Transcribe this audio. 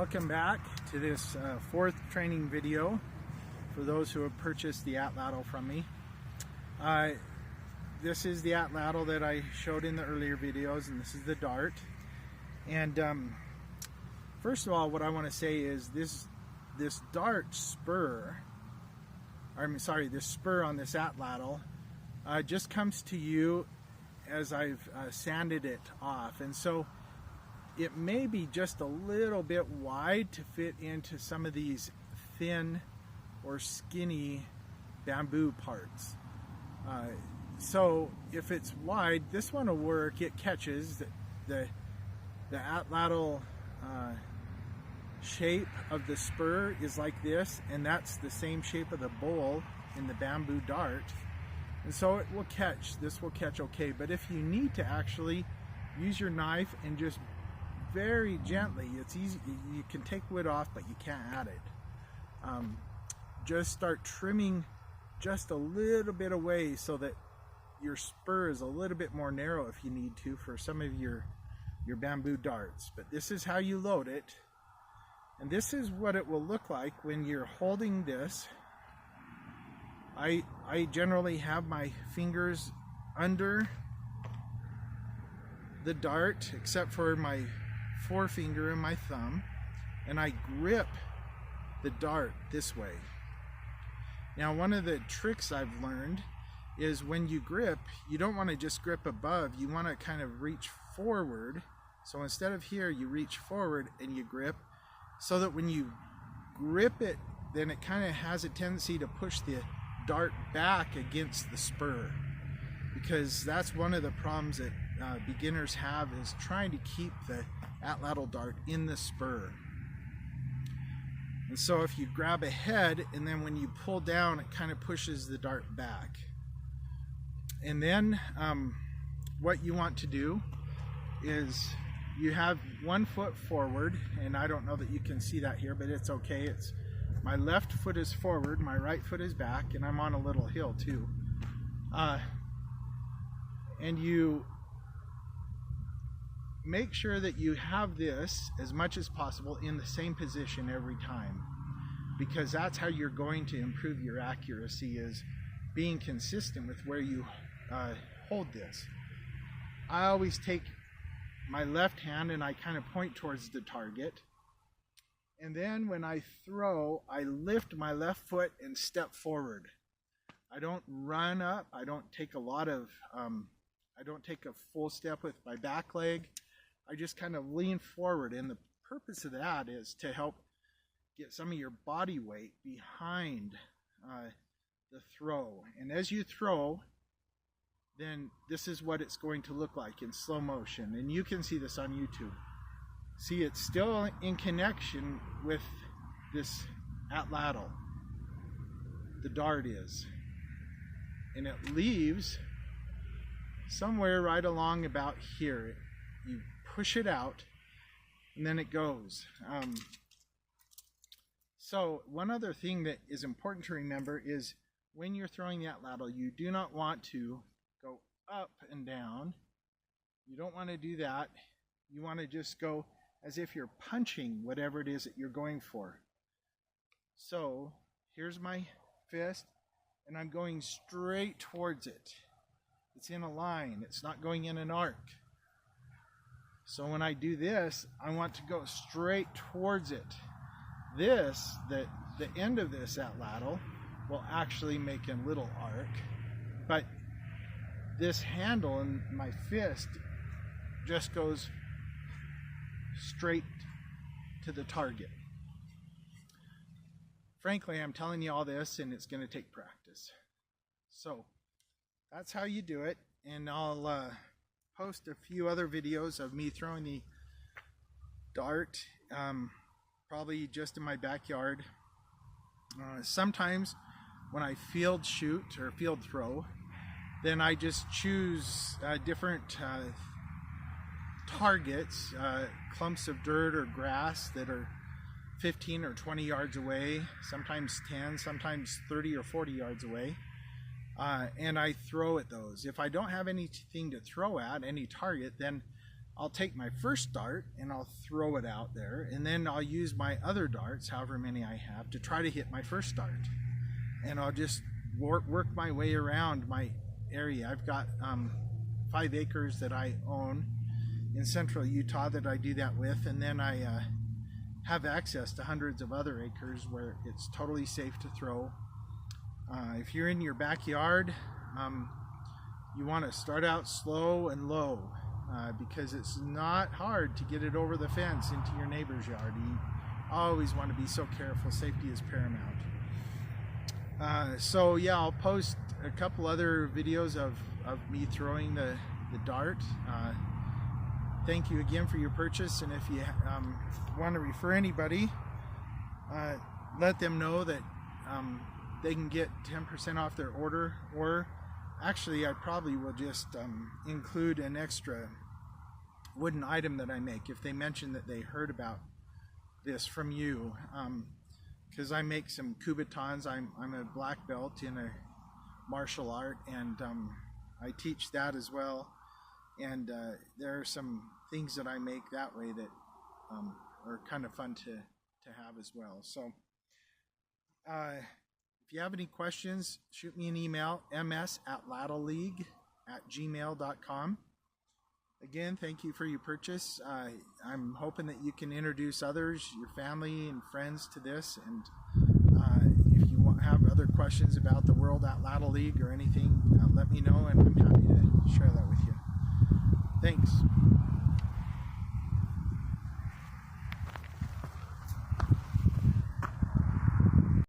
Welcome back to this fourth training video for those who have purchased the Atlatl from me. This is the Atlatl that I showed in the earlier videos, and this is the dart. And first of all, what I want to say is this dart spur, this spur on this Atlatl just comes to you as I've sanded it off, and so it may be just a little bit wide to fit into some of these thin or skinny bamboo parts. So if it's wide, this one will work. It catches the Atlatl shape of the spur is like this, and that's the same shape of the bowl in the bamboo dart, and so it will catch. This will catch okay. But if you need to actually use your knife and just very gently, it's easy, you can take wood off, but you can't add it. Just start trimming just a little bit away so that your spur is a little bit more narrow if you need to for some of your bamboo darts. But this is how you load it, and this is what it will look like when you're holding this. I generally have my fingers under the dart except for my forefinger and my thumb, and I grip the dart this way. Now, one of the tricks I've learned is when you grip, you don't want to just grip above, you want to kind of reach forward. So instead of here, you reach forward and you grip, so that when you grip it, then it kind of has a tendency to push the dart back against the spur, because that's one of the problems that beginners have, is trying to keep the Atlatl dart in the spur. And so if you grab a head, and then when you pull down, it kind of pushes the dart back. And then what you want to do is, you have 1 foot forward, and I don't know that you can see that here, but it's okay. It's my left foot is forward, my right foot is back, and I'm on a little hill too. And you make sure that you have this as much as possible in the same position every time, because that's how you're going to improve your accuracy, is being consistent with where you hold this. I always take my left hand and I kind of point towards the target, and then when I throw, I lift my left foot and step forward. I don't run up, I don't take a lot of I don't take a full step with my back leg. I just kind of lean forward, and the purpose of that is to help get some of your body weight behind the throw. And as you throw, then this is what it's going to look like in slow motion, and you can see this on YouTube. See, it's still in connection with this Atlatl, the dart is, and it leaves somewhere right along about here. You push it out, and then it goes. So one other thing that is important to remember is, when you're throwing the Atlatl, you do not want to go up and down. You don't want to do that. You want to just go as if you're punching whatever it is that you're going for. So here's my fist, and I'm going straight towards it. It's in a line, it's not going in an arc. So when I do this, I want to go straight towards it. This, the end of this Atlatl will actually make a little arc, but this handle in my fist just goes straight to the target. Frankly, I'm telling you all this, and it's going to take practice. So that's how you do it, and I'll post a few other videos of me throwing the dart, probably just in my backyard. Sometimes when I field shoot or field throw, then I just choose different targets, clumps of dirt or grass that are 15 or 20 yards away, sometimes 10, sometimes 30 or 40 yards away. And I throw at those. If I don't have anything to throw at, any target, then I'll take my first dart and I'll throw it out there, and then I'll use my other darts, however many I have, to try to hit my first dart. And I'll just work my way around my area. I've got 5 acres that I own in central Utah that I do that with, and then I have access to hundreds of other acres where it's totally safe to throw. If you're in your backyard, you want to start out slow and low, because it's not hard to get it over the fence into your neighbor's yard. You always want to be so careful. Safety is paramount. So yeah, I'll post a couple other videos of me throwing the dart. Thank you again for your purchase, and if you want to refer anybody, let them know that they can get 10% off their order, or actually I probably will just include an extra wooden item that I make if they mention that they heard about this from you, because I make some kubotans. I'm a black belt in a martial art, and I teach that as well, and there are some things that I make that way that are kind of fun to have as well. So if you have any questions, shoot me an email, msatlatlleague@gmail.com. Again, thank you for your purchase. I'm hoping that you can introduce others, your family and friends, to this. And if you have other questions about the World Atlatl League or anything, let me know, and I'm happy to share that with you. Thanks.